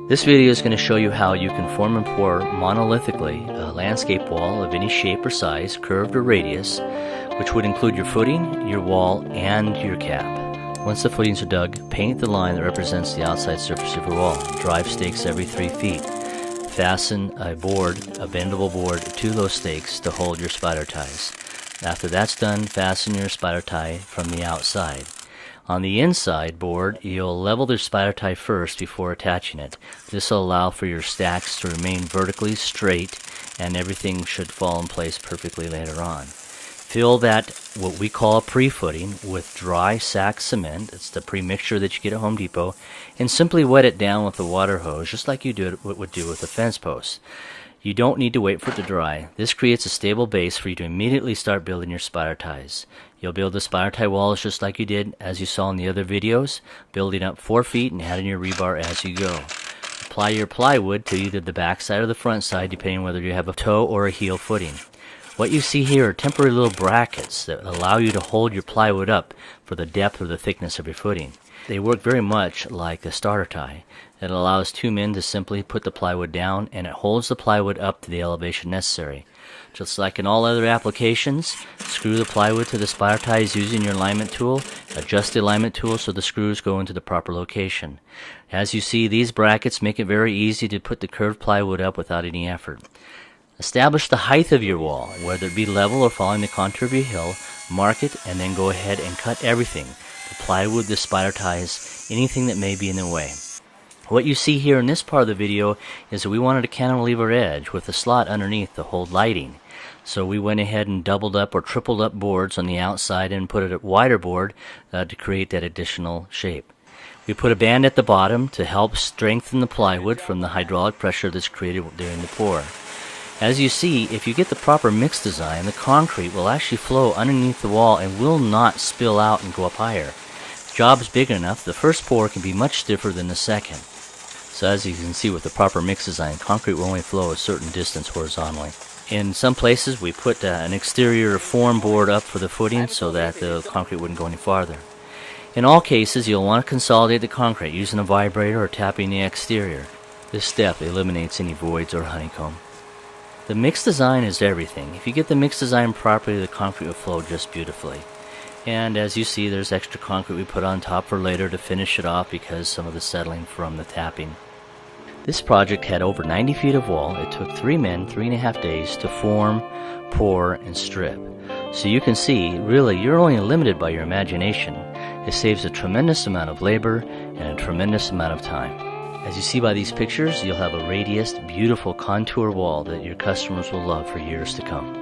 This video is going to show you how you can form and pour monolithically a landscape wall of any shape or size, curved or radius, which would include your footing, your wall, and your cap. Once the footings are dug, paint the line that represents the outside surface of your wall. Drive stakes every 3 feet. Fasten a bendable board to those stakes to hold your spider ties. After that's done, fasten your spider tie from the outside. On the inside board, you'll level the spider tie first before attaching it. This will allow for your stacks to remain vertically straight, and everything should fall in place perfectly later on. Fill that, what we call a pre-footing, with dry sack cement. It's the pre-mixture that you get at Home Depot, and simply wet it down with a water hose, just like you would do with a fence post. You don't need to wait for it to dry. This creates a stable base for you to immediately start building your spider ties. You'll build the spider tie walls just like you did, as you saw in the other videos, building up 4 feet and adding your rebar as you go. Apply your plywood to either the back side or the front side, depending whether you have a toe or a heel footing. What you see here are temporary little brackets that allow you to hold your plywood up for the depth or the thickness of your footing. They work very much like a starter tie. It allows 2 men to simply put the plywood down, and it holds the plywood up to the elevation necessary. Just like in all other applications, screw the plywood to the spider ties using your alignment tool. Adjust the alignment tool so the screws go into the proper location. As you see, these brackets make it very easy to put the curved plywood up without any effort. Establish the height of your wall, whether it be level or following the contour of your hill. Mark it, and then go ahead and cut everything. The plywood, the spider ties, anything that may be in the way. What you see here in this part of the video is that we wanted a cantilever edge with a slot underneath to hold lighting. So we went ahead and doubled up or tripled up boards on the outside and put a wider board to create that additional shape. We put a band at the bottom to help strengthen the plywood from the hydraulic pressure that's created during the pour. As you see, if you get the proper mix design, the concrete will actually flow underneath the wall and will not spill out and go up higher. If the job is big enough, the first pour can be much stiffer than the second. So as you can see with the proper mix design, concrete will only flow a certain distance horizontally. In some places we put an exterior form board up for the footing so that the concrete wouldn't go any farther. In all cases, you'll want to consolidate the concrete using a vibrator or tapping the exterior. This step eliminates any voids or honeycomb. The mix design is everything. If you get the mix design properly, the concrete will flow just beautifully. And as you see, there's extra concrete we put on top for later to finish it off because some of the settling from the tapping. This project had over 90 feet of wall. It took 3 men 3.5 days to form, pour, and strip. So you can see, really, you're only limited by your imagination. It saves a tremendous amount of labor and a tremendous amount of time. As you see by these pictures, you'll have a radiused, beautiful contour wall that your customers will love for years to come.